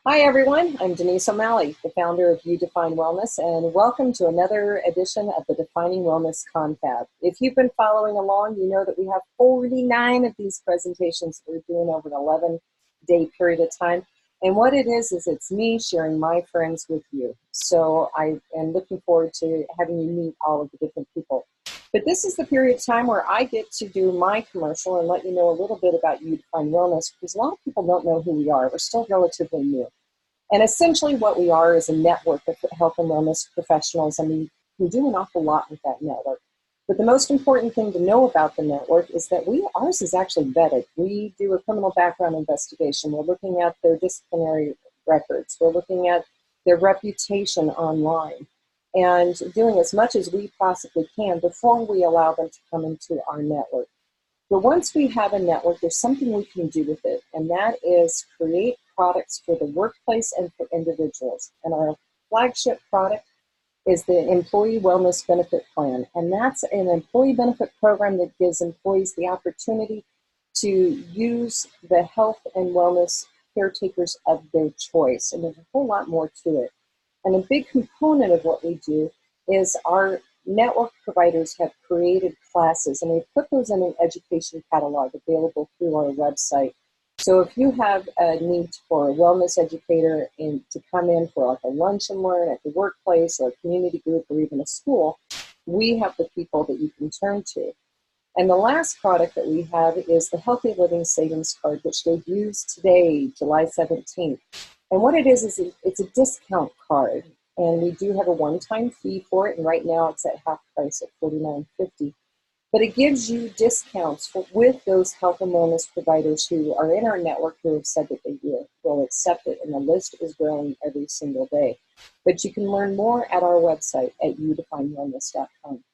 Hi, everyone. I'm Denise O'Malley, the founder of You Define Wellness, and welcome to another edition of the Defining Wellness Confab. If you've been following along, you know that we have 49 of these presentations that we're doing over an 11-day period of time. And what it is it's me sharing my friends with you. So I am looking forward to having you meet all of the different people. But this is the period of time where I get to do my commercial and let you know a little bit about You Define Wellness, because a lot of people don't know who we are. We're still relatively new. And essentially what we are is a network of health and wellness professionals, and we do an awful lot with that network. But the most important thing to know about the network is that ours is actually vetted. We do a criminal background investigation. We're looking at their disciplinary records. We're looking at their reputation online and doing as much as we possibly can before we allow them to come into our network. But once we have a network, there's something we can do with it, and that is create products for the workplace and for individuals. And our flagship product is the Employee Wellness Benefit Plan, and that's an employee benefit program that gives employees the opportunity to use the health and wellness caretakers of their choice, and there's a whole lot more to it. And a big component of what we do is our network providers have created classes, and we've put those in an education catalog available through our website. So if you have a need for a wellness educator to come in for like a lunch and learn at the workplace or a community group or even a school, we have the people that you can turn to. And the last product that we have is the Healthy Living Savings Card, which debuts today, July 17th. And what it is it's a discount card. And we do have a one-time fee for it, and right now it's at half price at $49.50. But it gives you discounts with those health and wellness providers who are in our network who have said that they will accept it, and the list is growing every single day. But you can learn more at our website at youdefinewellness.com.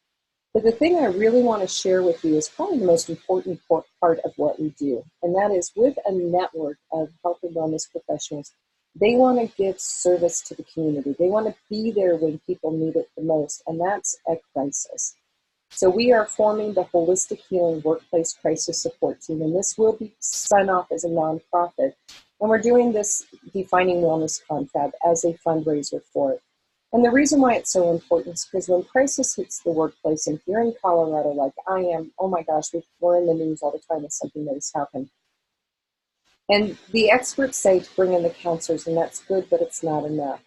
But the thing I really want to share with you is probably the most important part of what we do, and that is with a network of health and wellness professionals. They want to give service to the community. They want to be there when people need it the most, and that's a crisis. So we are forming the Holistic Healing Workplace Crisis Support Team, and this will be spun off as a nonprofit. And we're doing this Defining Wellness Confab as a fundraiser for it. And the reason why it's so important is because when crisis hits the workplace, and if you're in Colorado like I am, oh my gosh, we're in the news all the time with something that has happened. And the experts say to bring in the counselors, and that's good, but it's not enough.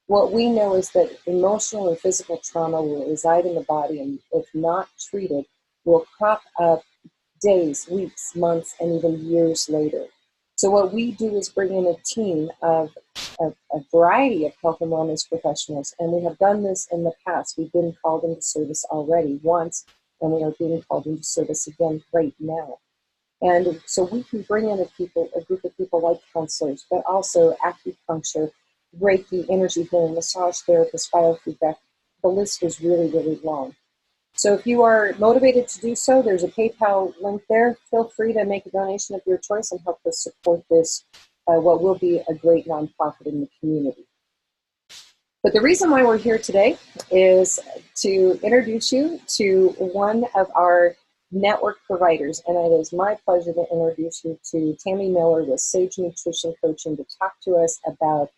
What we know is that emotional and physical trauma will reside in the body, and if not treated, will crop up days, weeks, months, and even years later. So what we do is bring in a team of a variety of health and wellness professionals, and we have done this in the past. We've been called into service already once, and we are being called into service again right now. And so we can bring in a group of people like counselors, but also acupuncture, Reiki, energy healing, massage therapists, biofeedback. The list is really, really long. So if you are motivated to do so, there's a PayPal link there. Feel free to make a donation of your choice and help us support this, what will be a great nonprofit in the community. But the reason why we're here today is to introduce you to one of our network providers, and it is my pleasure to introduce you to Tami Miller with Sage Nutrition Coaching to talk to us about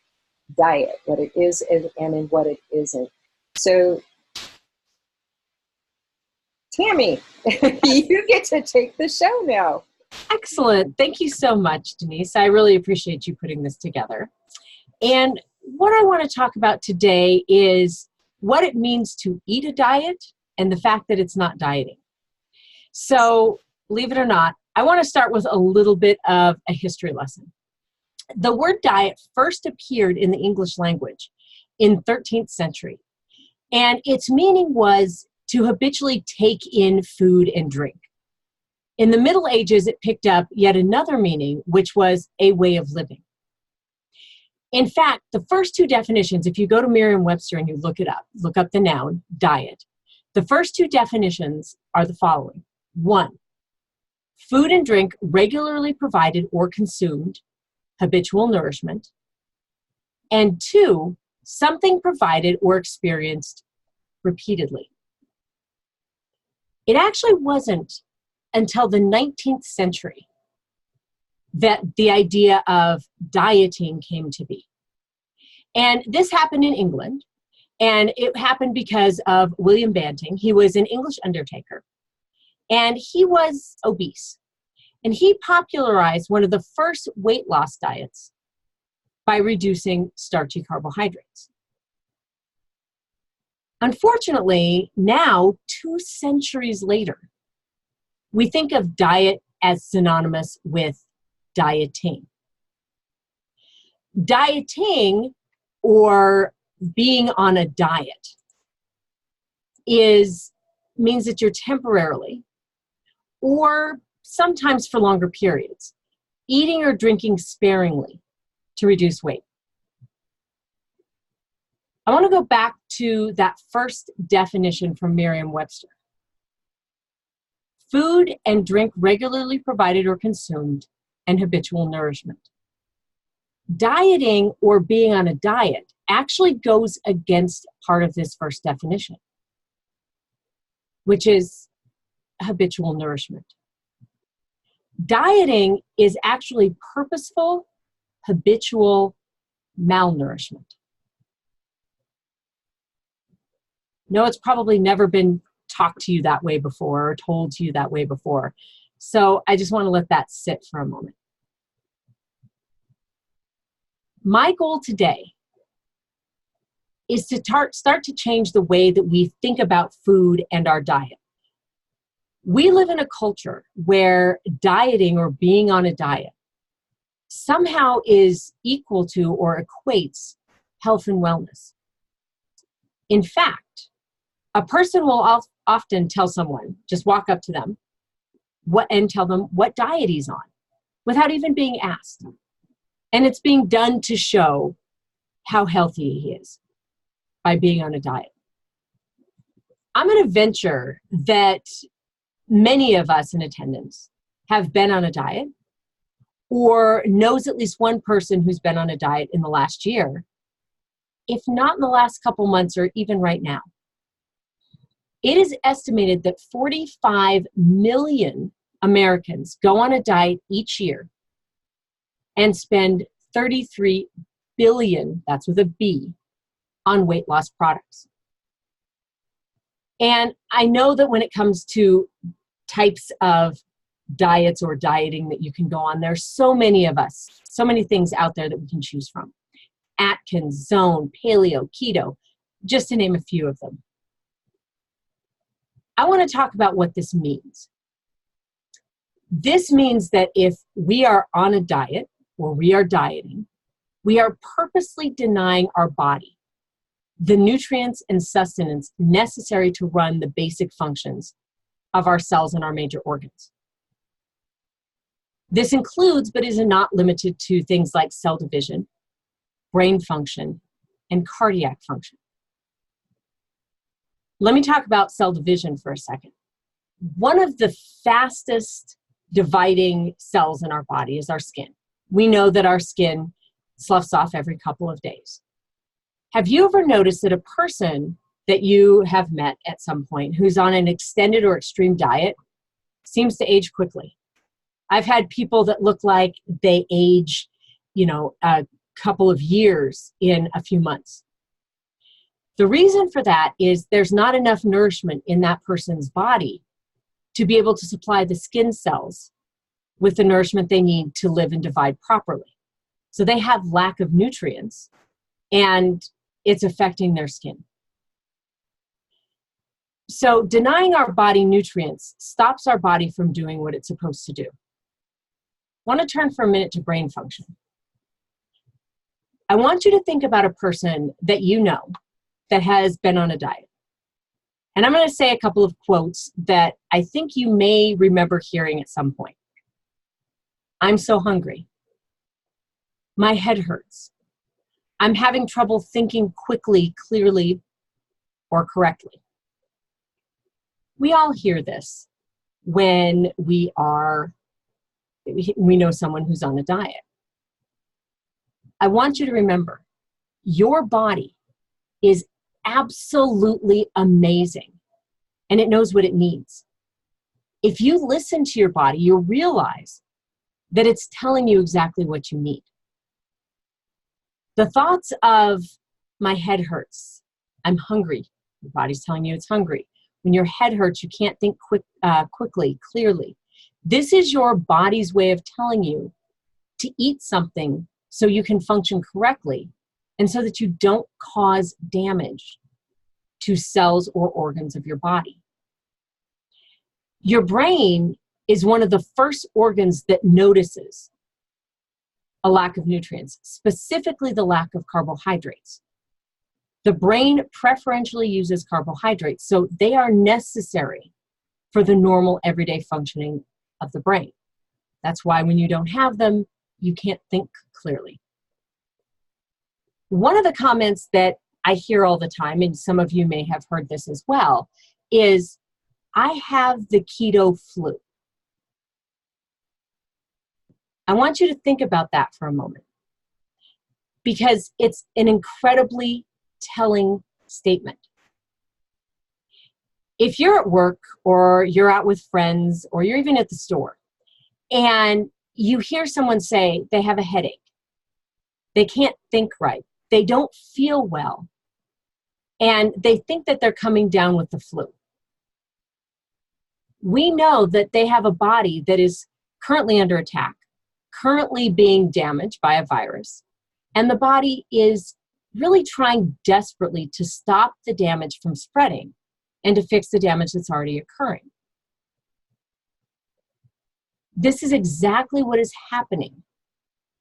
diet, what it is and what it isn't. So, Tami, you get to take the show now. Excellent. Thank you so much, Denise. I really appreciate you putting this together. And what I want to talk about today is what it means to eat a diet and the fact that it's not dieting. So, believe it or not, I want to start with a little bit of a history lesson. The word diet first appeared in the English language in 13th century, and its meaning was to habitually take in food and drink. In the Middle Ages, it picked up yet another meaning, which was a way of living. In fact, the first two definitions, if you go to Merriam-Webster and you look up the noun, diet, the first two definitions are the following. 1, food and drink regularly provided or consumed, habitual nourishment. And 2, something provided or experienced repeatedly. It actually wasn't until the 19th century that the idea of dieting came to be. And this happened in England, and it happened because of William Banting. He was an English undertaker, and he was obese. And he popularized one of the first weight loss diets by reducing starchy carbohydrates. Unfortunately, now, 2 centuries later, we think of diet as synonymous with dieting. Dieting, or being on a diet, means that you're temporarily, or sometimes for longer periods, eating or drinking sparingly to reduce weight. I want to go back to that first definition from Merriam-Webster. Food and drink regularly provided or consumed, and habitual nourishment. Dieting, or being on a diet, actually goes against part of this first definition, which is habitual nourishment. Dieting is actually purposeful, habitual malnourishment. No, it's probably never been talked to you that way before or told to you that way before. So I just want to let that sit for a moment. My goal today is to start to change the way that we think about food and our diet. We live in a culture where dieting, or being on a diet, somehow is equal to or equates health and wellness. In fact, a person will often tell someone, just walk up to them and tell them what diet he's on without even being asked. And it's being done to show how healthy he is by being on a diet. I'm going to venture that many of us in attendance have been on a diet, or knows at least one person who's been on a diet in the last year, if not in the last couple months or even right now. It is estimated that 45 million Americans go on a diet each year and spend 33 billion, that's with a B, on weight loss products. And I know that when it comes to types of diets or dieting that you can go on, there's so many of us, so many things out there that we can choose from. Atkins, Zone, Paleo, Keto, just to name a few of them. I want to talk about what this means. This means that if we are on a diet, or we are dieting, we are purposely denying our body the nutrients and sustenance necessary to run the basic functions of our cells and our major organs. This includes, but is not limited to, things like cell division, brain function, and cardiac function. Let me talk about cell division for a second. One of the fastest dividing cells in our body is our skin. We know that our skin sloughs off every couple of days. Have you ever noticed that a person that you have met at some point who's on an extended or extreme diet seems to age quickly? I've had people that look like they age, a couple of years in a few months. The reason for that is there's not enough nourishment in that person's body to be able to supply the skin cells with the nourishment they need to live and divide properly. So they have lack of nutrients, and it's affecting their skin. So denying our body nutrients stops our body from doing what it's supposed to do. I want to turn for a minute to brain function. I want you to think about a person that you know that has been on a diet. And I'm going to say a couple of quotes that I think you may remember hearing at some point. I'm so hungry. My head hurts. I'm having trouble thinking quickly, clearly, or correctly. We all hear this when we know someone who's on a diet. I want you to remember, your body is absolutely amazing, and it knows what it needs. If you listen to your body, you'll realize that it's telling you exactly what you need. The thoughts of my head hurts, I'm hungry, your body's telling you it's hungry. When your head hurts, you can't think quickly, clearly. This is your body's way of telling you to eat something so you can function correctly and so that you don't cause damage to cells or organs of your body. Your brain is one of the first organs that notices a lack of nutrients, specifically the lack of carbohydrates. The brain preferentially uses carbohydrates, so they are necessary for the normal everyday functioning of the brain. That's why when you don't have them, you can't think clearly. One of the comments that I hear all the time, and some of you may have heard this as well, is, I have the keto flu. I want you to think about that for a moment, because it's an incredibly telling statement. If you're at work or you're out with friends or you're even at the store and you hear someone say they have a headache, they can't think right, they don't feel well, and they think that they're coming down with the flu. We know that they have a body that is currently under attack, currently being damaged by a virus, and the body is really trying desperately to stop the damage from spreading and to fix the damage that's already occurring. This is exactly what is happening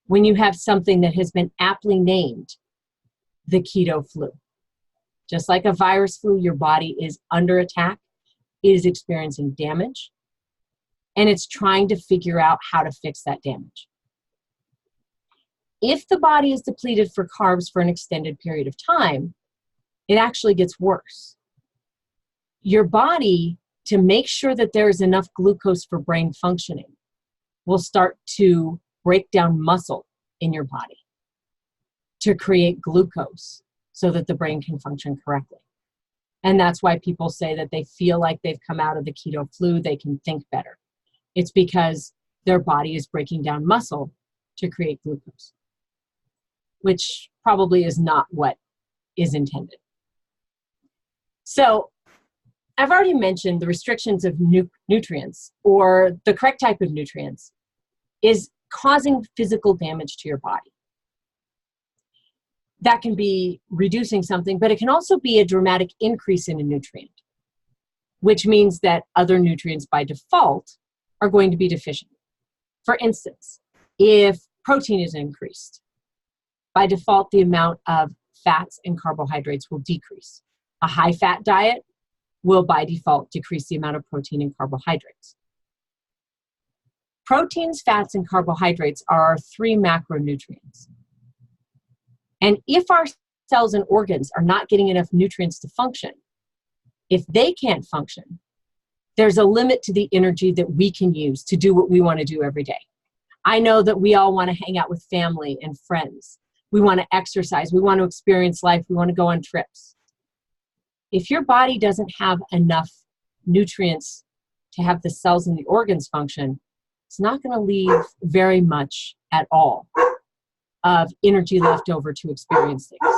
when you have something that has been aptly named the keto flu. Just like a virus flu, your body is under attack, it is experiencing damage, and it's trying to figure out how to fix that damage. If the body is depleted for carbs for an extended period of time, it actually gets worse. Your body, to make sure that there is enough glucose for brain functioning, will start to break down muscle in your body to create glucose so that the brain can function correctly. And that's why people say that they feel like they've come out of the keto flu, they can think better. It's because their body is breaking down muscle to create glucose, which probably is not what is intended. So I've already mentioned the restrictions of nutrients, or the correct type of nutrients, is causing physical damage to your body. That can be reducing something, but it can also be a dramatic increase in a nutrient, which means that other nutrients by default are going to be deficient. For instance, if protein is increased, by default, the amount of fats and carbohydrates will decrease. A high-fat diet will, by default, decrease the amount of protein and carbohydrates. Proteins, fats, and carbohydrates are our three macronutrients. And if our cells and organs are not getting enough nutrients to function, if they can't function, there's a limit to the energy that we can use to do what we want to do every day. I know that we all want to hang out with family and friends. We want to exercise. We want to experience life. We want to go on trips. If your body doesn't have enough nutrients to have the cells and the organs function, it's not going to leave very much at all of energy left over to experience things.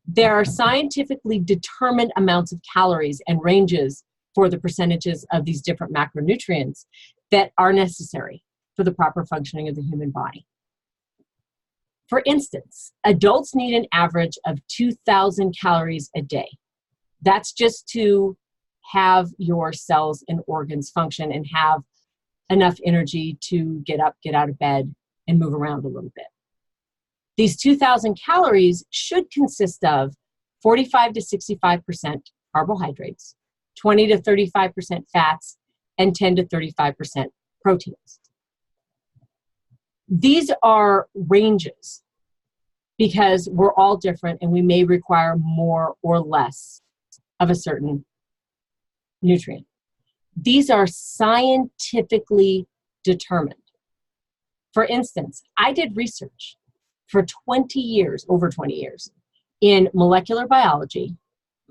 There are scientifically determined amounts of calories and ranges for the percentages of these different macronutrients that are necessary for the proper functioning of the human body. For instance, adults need an average of 2,000 calories a day. That's just to have your cells and organs function and have enough energy to get up, get out of bed, and move around a little bit. These 2,000 calories should consist of 45 to 65% carbohydrates, 20 to 35% fats, and 10 to 35% proteins. These are ranges because we're all different and we may require more or less of a certain nutrient. These are scientifically determined. For instance, I did research for 20 years, over 20 years, in molecular biology,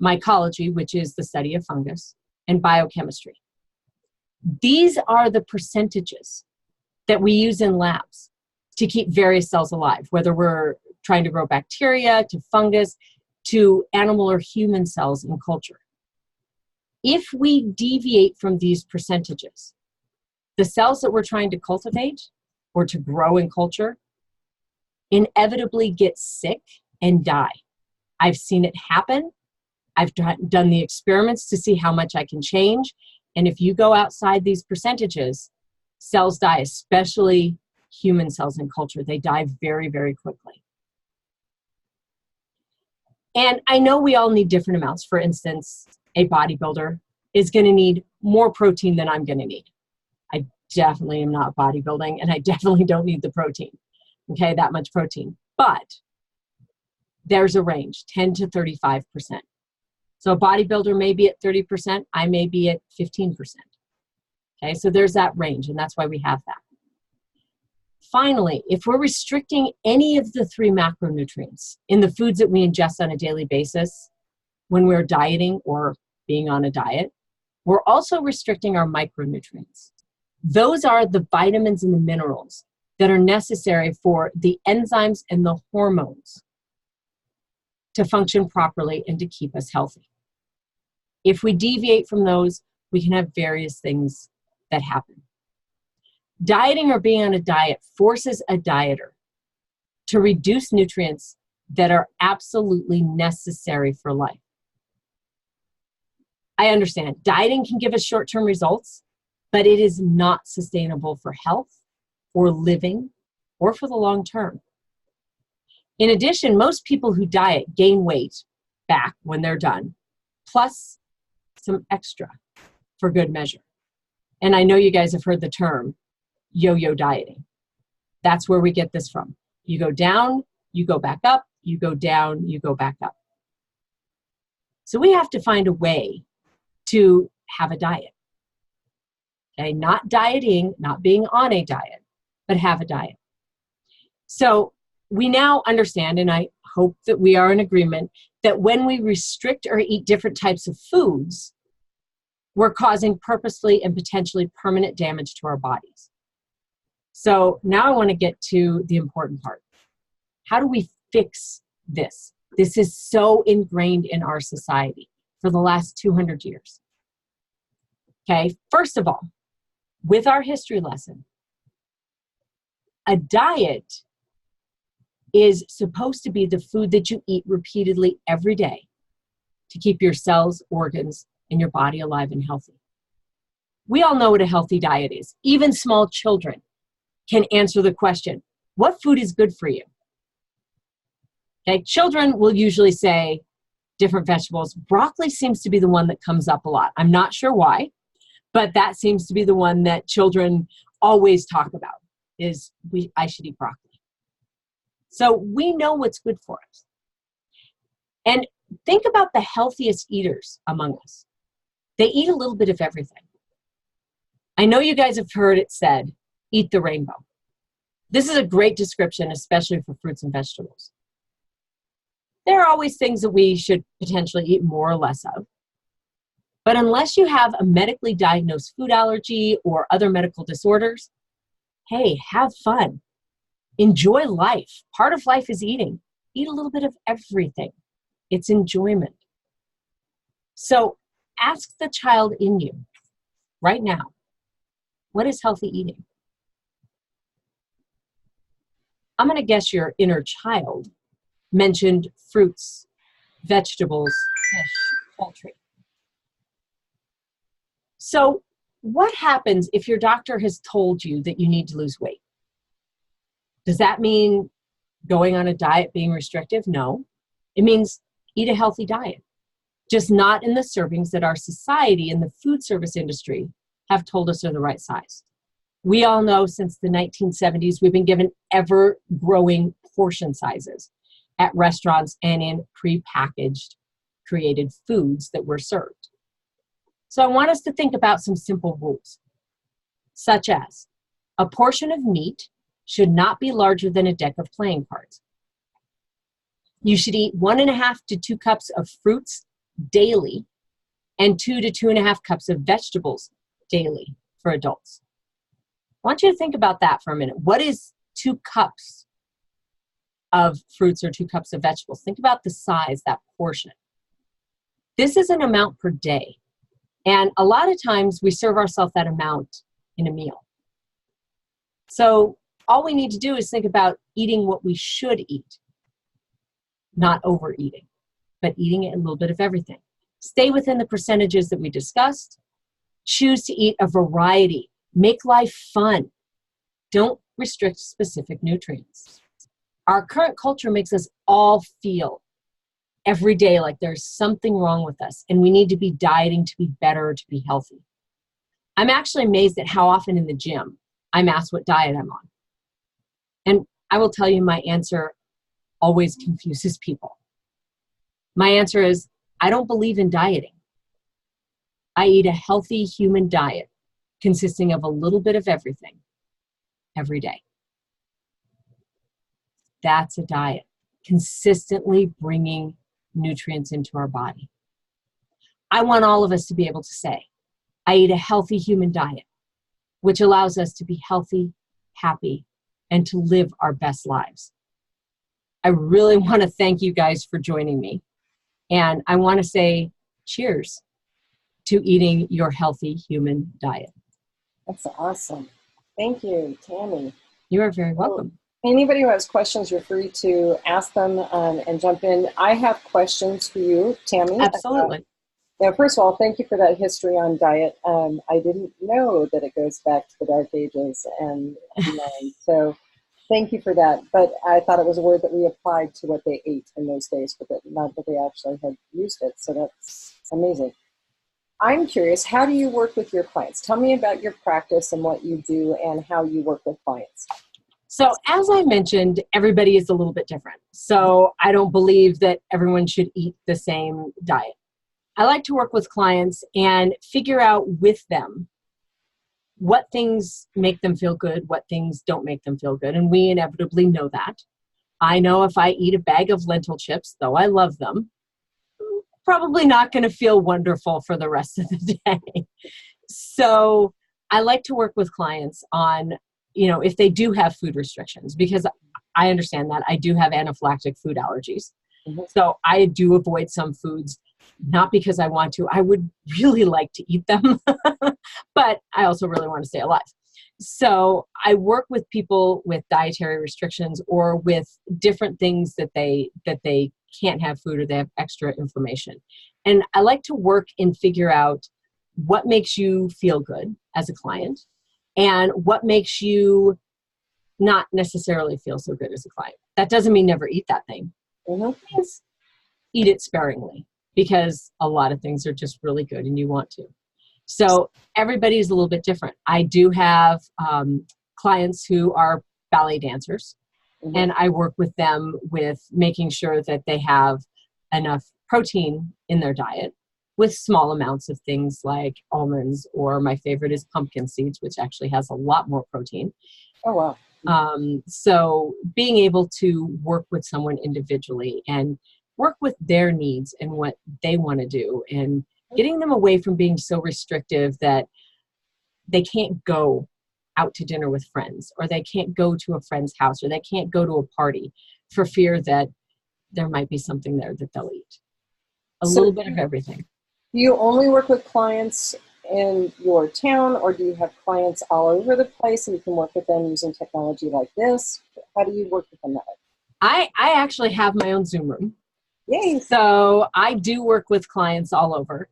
mycology, which is the study of fungus, and biochemistry. These are the percentages that we use in labs to keep various cells alive, whether we're trying to grow bacteria, to fungus, to animal or human cells in culture. If we deviate from these percentages, the cells that we're trying to cultivate or to grow in culture inevitably get sick and die. I've seen it happen. I've done the experiments to see how much I can change. And if you go outside these percentages, cells die, especially human cells in culture. They die very, very quickly. And I know we all need different amounts. For instance, a bodybuilder is going to need more protein than I'm going to need. I definitely am not bodybuilding, and I definitely don't need the protein, okay, that much protein. But there's a range, 10 to 35%. So a bodybuilder may be at 30%, I may be at 15%. Okay, so there's that range, and that's why we have that. Finally, if we're restricting any of the 3 macronutrients in the foods that we ingest on a daily basis when we're dieting or being on a diet, we're also restricting our micronutrients. Those are the vitamins and the minerals that are necessary for the enzymes and the hormones to function properly and to keep us healthy. If we deviate from those, we can have various things that happen. Dieting or being on a diet forces a dieter to reduce nutrients that are absolutely necessary for life. I understand dieting can give us short-term results, but it is not sustainable for health or living or for the long term. In addition, most people who diet gain weight back when they're done, plus some extra for good measure. And I know you guys have heard the term yo-yo dieting. That's where we get this from. You go down, you go back up, you go down, you go back up. So we have to find a way to have a diet. Okay, not dieting, not being on a diet, but have a diet. So we now understand, and I hope that we are in agreement, that when we restrict or eat different types of foods, we're causing purposely and potentially permanent damage to our bodies. So now I want to get to the important part. How do we fix this? This is so ingrained in our society for the last 200 years. Okay, first of all, with our history lesson, a diet is supposed to be the food that you eat repeatedly every day to keep your cells, organs, and your body alive and healthy. We all know what a healthy diet is. Even small children can answer the question, what food is good for you? Okay, children will usually say different vegetables. Broccoli seems to be the one that comes up a lot. I'm not sure why, but that seems to be the one that children always talk about, is I should eat broccoli. So we know what's good for us. And think about the healthiest eaters among us. They eat a little bit of everything. I know you guys have heard it said, eat the rainbow. This is a great description, especially for fruits and vegetables. There are always things that we should potentially eat more or less of. But unless you have a medically diagnosed food allergy or other medical disorders, hey, have fun. Enjoy life. Part of life is eating. Eat a little bit of everything. It's enjoyment. So ask the child in you right now, what is healthy eating? I'm going to guess your inner child mentioned fruits, vegetables, fish, poultry. So what happens if your doctor has told you that you need to lose weight? Does that mean going on a diet, being restrictive? No. It means eat a healthy diet, just not in the servings that our society and the food service industry have told us are the right size. We all know since the 1970s, we've been given ever-growing portion sizes at restaurants and in prepackaged, created foods that we're served. So I want us to think about some simple rules, such as a portion of meat should not be larger than a deck of playing cards. You should eat 1.5 to 2 cups of fruits daily and 2 to 2.5 cups of vegetables daily for adults. I want you to think about that for a minute. What is 2 cups of fruits or 2 cups of vegetables. Think about the size, that portion. This is an amount per day. And a lot of times we serve ourselves that amount in a meal. So all we need to do is think about eating what we should eat, not overeating, but eating a little bit of everything. Stay within the percentages that we discussed. Choose to eat a variety. Make life fun. Don't restrict specific nutrients. Our current culture makes us all feel every day like there's something wrong with us and we need to be dieting to be better, to be healthy. I'm actually amazed at how often in the gym I'm asked what diet I'm on. And I will tell you, my answer always confuses people. My answer is, I don't believe in dieting. I eat a healthy human diet consisting of a little bit of everything every day. That's a diet, consistently bringing nutrients into our body. I want all of us to be able to say, I eat a healthy human diet, which allows us to be healthy, happy, and to live our best lives. I really want to thank you guys for joining me. And I want to say cheers to eating your healthy human diet. That's awesome. Thank you, Tami. You are very welcome. Anybody who has questions, you're free to ask them and jump in. I have questions for you, Tami. Absolutely. First of all, thank you for that history on diet. I didn't know that it goes back to the Dark Ages and beyond. So thank you for that. But I thought it was a word that we applied to what they ate in those days, but not that they actually had used it. So that's amazing. I'm curious, how do you work with your clients? Tell me about your practice and what you do and how you work with clients. So as I mentioned, everybody is a little bit different. So I don't believe that everyone should eat the same diet. I like to work with clients and figure out with them what things make them feel good, what things don't make them feel good. And we inevitably know that. I know if I eat a bag of lentil chips, though I love them, I'm probably not going to feel wonderful for the rest of the day. So I like to work with clients on, if they do have food restrictions, because I understand that I do have anaphylactic food allergies. Mm-hmm. So I do avoid some foods, not because I want to. I would really like to eat them, but I also really want to stay alive. So I work with people with dietary restrictions or with different things that they can't have food or they have extra inflammation. And I like to work and figure out what makes you feel good as a client and what makes you not necessarily feel so good as a client. That doesn't mean never eat that thing. Mm-hmm. It means eat it sparingly, because a lot of things are just really good and you want to. So everybody's a little bit different. I do have clients who are ballet dancers, mm-hmm. and I work with them with making sure that they have enough protein in their diet with small amounts of things like almonds, or my favorite is pumpkin seeds, which actually has a lot more protein. Oh, wow. So being able to work with someone individually and work with their needs and what they want to do, and getting them away from being so restrictive that they can't go out to dinner with friends, or they can't go to a friend's house, or they can't go to a party for fear that there might be something there that they'll eat. A little bit of everything. Do you only work with clients in your town, or do you have clients all over the place and you can work with them using technology like this? How do you work with them that way? I actually have my own Zoom room. Yay. So I do work with clients all over.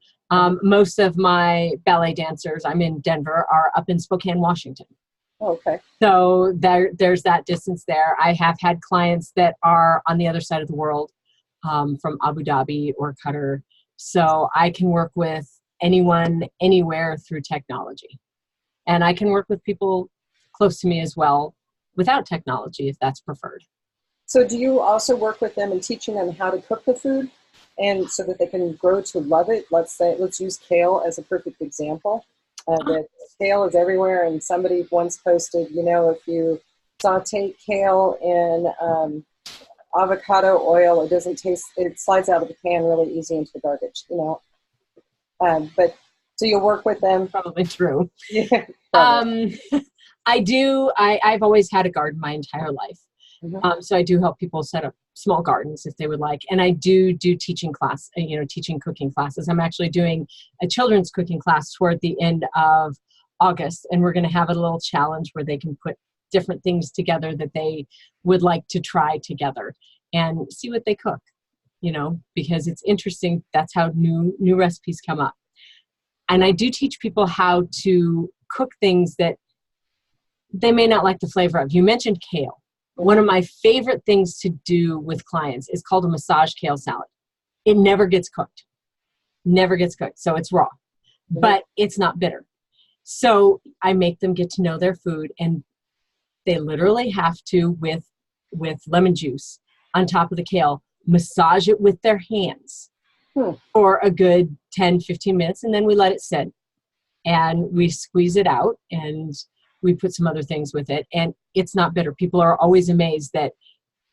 Most of my ballet dancers, I'm in Denver, are up in Spokane, Washington. Okay. So there's that distance there. I have had clients that are on the other side of the world, from Abu Dhabi or Qatar. So I can work with anyone, anywhere through technology. And I can work with people close to me as well without technology, if that's preferred. So do you also work with them in teaching them how to cook the food, and so that they can grow to love it? Let's use kale as a perfect example. That kale is everywhere, and somebody once posted, if you saute kale in avocado oil, it slides out of the pan really easy into the garbage, but so you'll work with them. Probably true. Yeah, I do. I've always had a garden my entire life. So I do help people set up small gardens if they would like. And I do teaching class, teaching cooking classes. I'm actually doing a children's cooking class toward the end of August. And we're going to have a little challenge where they can put different things together that they would like to try together and see what they cook, because it's interesting. That's how new recipes come up. And I do teach people how to cook things that they may not like the flavor of. You mentioned kale. One of my favorite things to do with clients is called a massage kale salad. It never gets cooked. Never gets cooked. So it's raw, but it's not bitter. So I make them get to know their food, and they literally have to, with lemon juice on top of the kale, massage it with their hands for a good 10, 15 minutes. And then we let it sit and we squeeze it out and we put some other things with it, and it's not bitter. People are always amazed that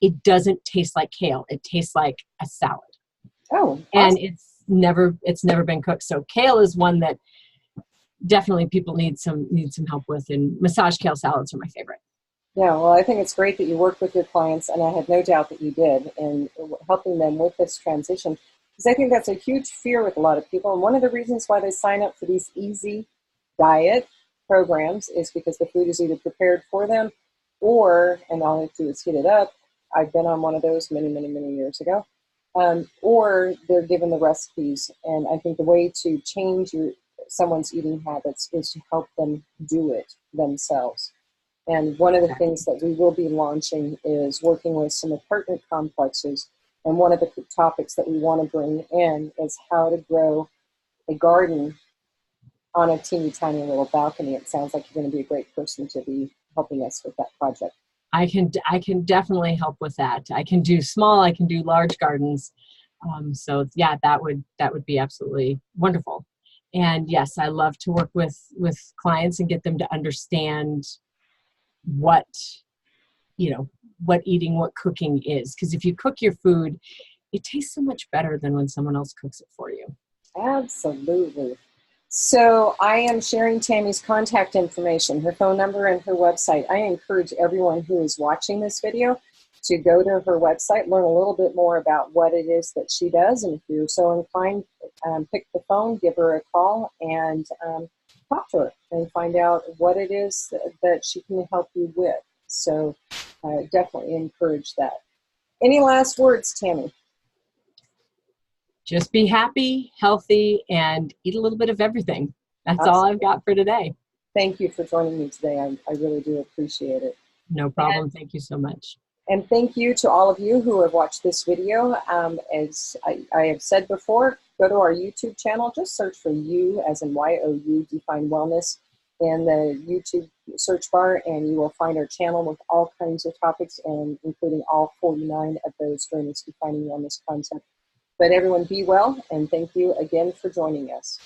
it doesn't taste like kale. It tastes like a salad. Oh, awesome. And it's never been cooked. So kale is one that definitely people need some help with, and massage kale salads are my favorite. Yeah, well, I think it's great that you work with your clients, and I have no doubt that you did in helping them with this transition, because I think that's a huge fear with a lot of people. And one of the reasons why they sign up for these easy diet programs is because the food is either prepared for them or, and all they have to do is heat it up. I've been on one of those many, many, many years ago. Or they're given the recipes. And I think the way to change someone's eating habits is to help them do it themselves. And one of the things that we will be launching is working with some apartment complexes. And one of the topics that we want to bring in is how to grow a garden on a teeny tiny little balcony. It sounds like you're going to be a great person to be helping us with that project. I can definitely help with that. I can do small, I can do large gardens. So yeah, that would be absolutely wonderful. And yes, I love to work with clients and get them to understand what cooking is. Because if you cook your food, it tastes so much better than when someone else cooks it for you. Absolutely. So I am sharing Tami's contact information, her phone number and her website. I encourage everyone who is watching this video to go to her website, learn a little bit more about what it is that she does. And if you're so inclined, pick the phone, give her a call, and talk to her and find out what it is that she can help you with. So definitely encourage that. Any last words, Tami? Just be happy, healthy, and eat a little bit of everything. That's Awesome. all I've got for today. Thank you for joining me today. I really do appreciate it. No problem. Thank you so much. And thank you to all of you who have watched this video. As I have said before, go to our YouTube channel. Just search for you, as in Y-O-U, Define Wellness, in the YouTube search bar, and you will find our channel with all kinds of topics, and including all 49 of those during this Defining Wellness concept. But everyone be well, and thank you again for joining us.